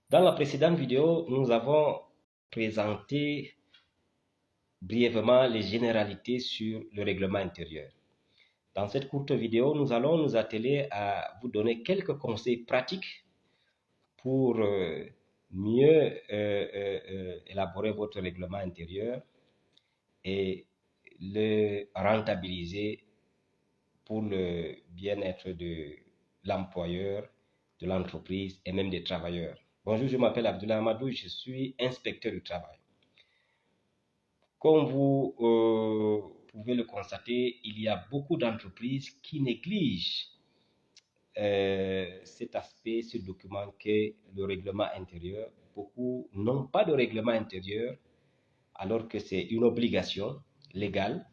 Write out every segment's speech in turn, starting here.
Dans la précédente vidéo, nous avons présenté brièvement les généralités sur le règlement intérieur. Dans cette courte vidéo, nous allons nous atteler à vous donner quelques conseils pratiques pour mieux élaborer votre règlement intérieur et le rentabiliser pour le bien-être de l'employeur, de l'entreprise et même des travailleurs. Bonjour, je m'appelle Abdoulaye Amadou, je suis inspecteur du travail. Comme vous pouvez le constater, il y a beaucoup d'entreprises qui négligent cet aspect, ce document qu'est le règlement intérieur. Beaucoup n'ont pas de règlement intérieur alors que c'est une obligation légale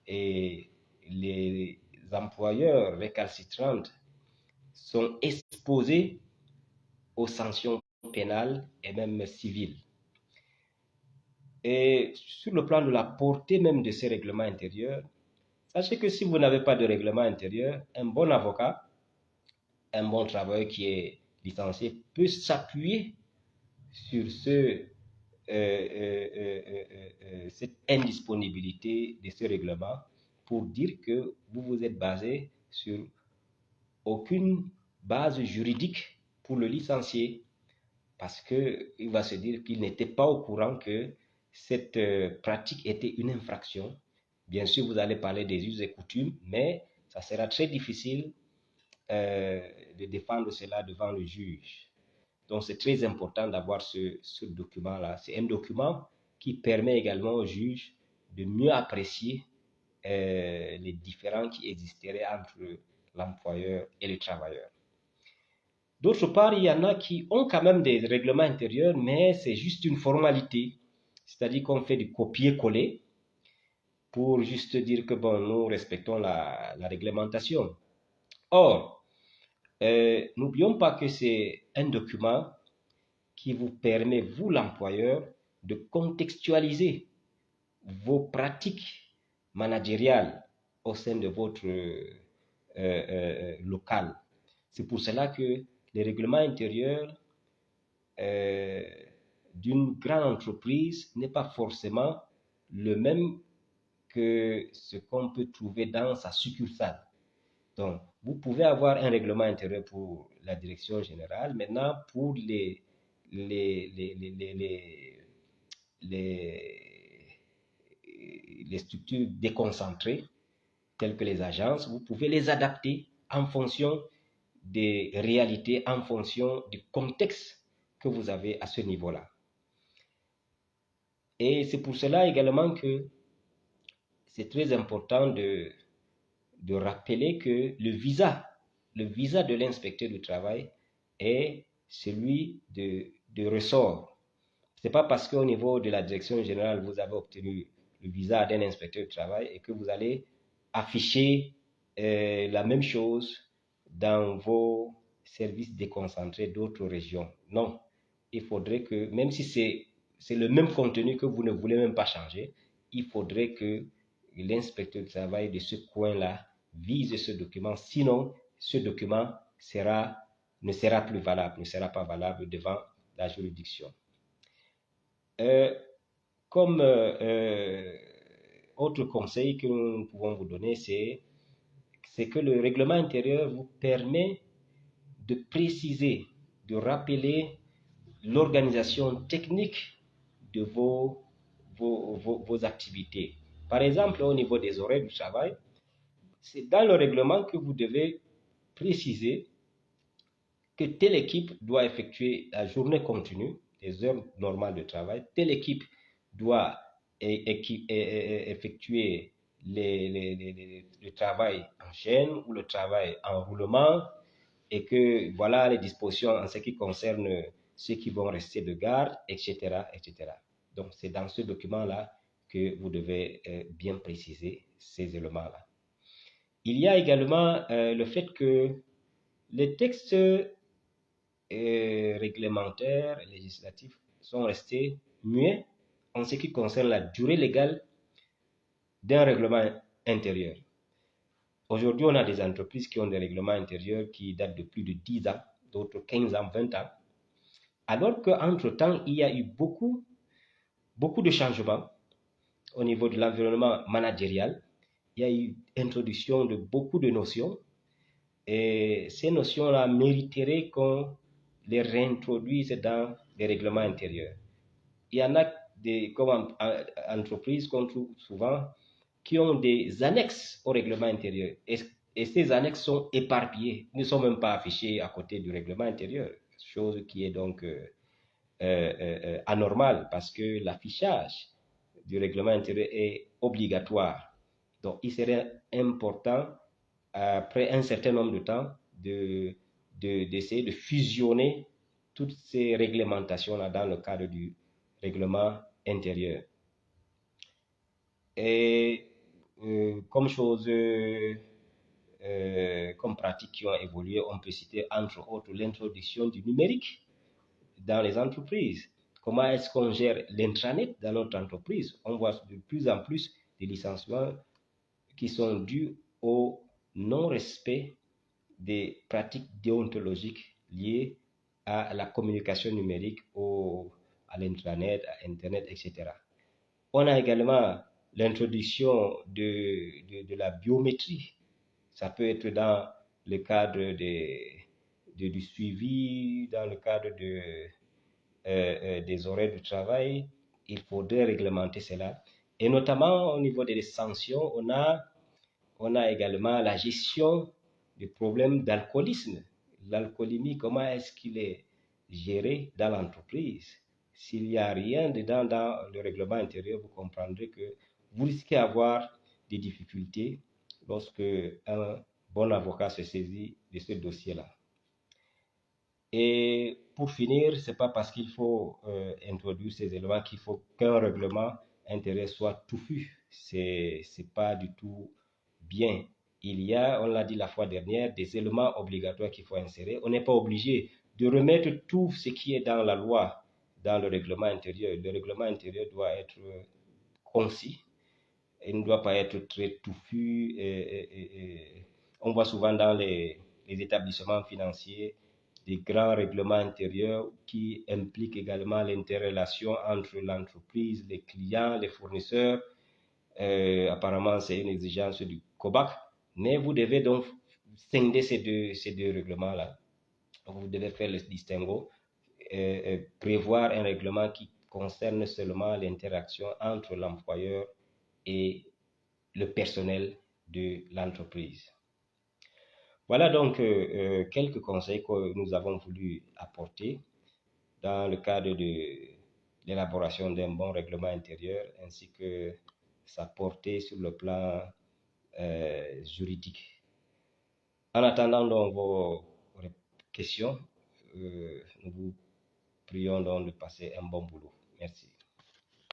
et les employeurs récalcitrants sont exposés aux sanctions pénales et même civiles. Et sur le plan de la portée même de ces règlements intérieurs, sachez que si vous n'avez pas de règlement intérieur, un bon avocat, un bon travailleur qui est licencié peut s'appuyer sur cette indisponibilité de ce règlement pour dire que vous vous êtes basé sur aucune base juridique pour le licencier parce qu'il va se dire qu'il n'était pas au courant que cette pratique était une infraction. Bien sûr, vous allez parler des us et coutumes, mais ça sera très difficile de défendre cela devant le juge. Donc, c'est très important d'avoir ce document-là. C'est un document qui permet également au juge de mieux apprécier les différends qui existeraient entre l'employeur et le travailleur. D'autre part, il y en a qui ont quand même des règlements intérieurs, mais c'est juste une formalité. C'est-à-dire qu'on fait du copier-coller pour juste dire que bon, nous respectons la réglementation. Or, n'oublions pas que c'est un document qui vous permet, vous l'employeur, de contextualiser vos pratiques managériales au sein de votre local. C'est pour cela que les règlements intérieurs d'une grande entreprise n'est pas forcément le même que ce qu'on peut trouver dans sa succursale. Donc, vous pouvez avoir un règlement intérieur pour la direction générale. Maintenant, pour les structures déconcentrées, telles que les agences, vous pouvez les adapter en fonction des réalités, en fonction du contexte que vous avez à ce niveau-là. Et c'est pour cela également que c'est très important de rappeler que le visa de l'inspecteur du travail est celui de ressort. Ce n'est pas parce qu'au niveau de la direction générale, vous avez obtenu le visa d'un inspecteur du travail et que vous allez afficher la même chose dans vos services déconcentrés d'autres régions. Non, il faudrait que, même si c'est le même contenu que vous ne voulez même pas changer, il faudrait que l'inspecteur du travail de ce coin-là vise ce document. Sinon, ce document ne sera plus valable, ne sera pas valable devant la juridiction. Comme autre conseil que nous pouvons vous donner, c'est que le règlement intérieur vous permet de préciser, de rappeler l'organisation technique de vos activités. Par exemple, au niveau des horaires du travail, c'est dans le règlement que vous devez préciser que telle équipe doit effectuer la journée continue, les heures normales de travail, telle équipe doit effectuer le travail en chaîne ou le travail en roulement, et que voilà les dispositions en ce qui concerne ceux qui vont rester de garde, etc., etc. Donc, c'est dans ce document-là que vous devez bien préciser ces éléments-là. Il y a également le fait que les textes réglementaires et législatifs sont restés muets en ce qui concerne la durée légale d'un règlement intérieur. Aujourd'hui, on a des entreprises qui ont des règlements intérieurs qui datent de plus de 10 ans, d'autres 15 ans, 20 ans. Alors qu'entre-temps, il y a eu beaucoup de changements au niveau de l'environnement managérial. Il y a eu introduction de beaucoup de notions et ces notions-là mériteraient qu'on les réintroduise dans les règlements intérieurs. Il y en a des, comme entreprises qu'on trouve souvent, qui ont des annexes au règlement intérieur. Et ces annexes sont éparpillées, ne sont même pas affichées à côté du règlement intérieur, chose qui est donc anormale parce que l'affichage du règlement intérieur est obligatoire. Donc, il serait important, après un certain nombre de temps, d'essayer de fusionner toutes ces réglementations-là dans le cadre du règlement intérieur. Et comme chose, comme pratiques qui ont évolué, on peut citer entre autres l'introduction du numérique dans les entreprises. Comment est-ce qu'on gère l'intranet dans notre entreprise? On voit de plus en plus des licenciements qui sont dus au non-respect des pratiques déontologiques liées à la communication numérique, à l'intranet, à Internet, etc. On a également l'introduction de la biométrie. Ça peut être dans le cadre du suivi, dans le cadre des horaires de travail. Il faudrait réglementer cela. Et notamment au niveau des sanctions, on a également la gestion du problème d'alcoolisme. L'alcoolémie, comment est-ce qu'il est géré dans l'entreprise? S'il n'y a rien dedans dans le règlement intérieur, vous comprendrez que vous risquez d'avoir des difficultés lorsque un bon avocat se saisit de ce dossier-là. Et pour finir, ce n'est pas parce qu'il faut introduire ces éléments qu'il faut qu'un règlement intérieur soit touffu. Ce n'est pas du tout bien. Il y a, on l'a dit la fois dernière, des éléments obligatoires qu'il faut insérer. On n'est pas obligé de remettre tout ce qui est dans la loi, dans le règlement intérieur. Le règlement intérieur doit être concis. Il ne doit pas être très touffu. On voit souvent dans les établissements financiers des grands règlements intérieurs qui impliquent également l'interrelation entre l'entreprise, les clients, les fournisseurs. Apparemment, c'est une exigence du COBAC, mais vous devez donc scinder ces deux règlements-là. Vous devez faire le distinguo, prévoir un règlement qui concerne seulement l'interaction entre l'employeur et le personnel de l'entreprise. Voilà donc quelques conseils que nous avons voulu apporter dans le cadre de l'élaboration d'un bon règlement intérieur ainsi que sa portée sur le plan juridique. En attendant donc vos questions, nous vous prions donc de passer un bon boulot. Merci.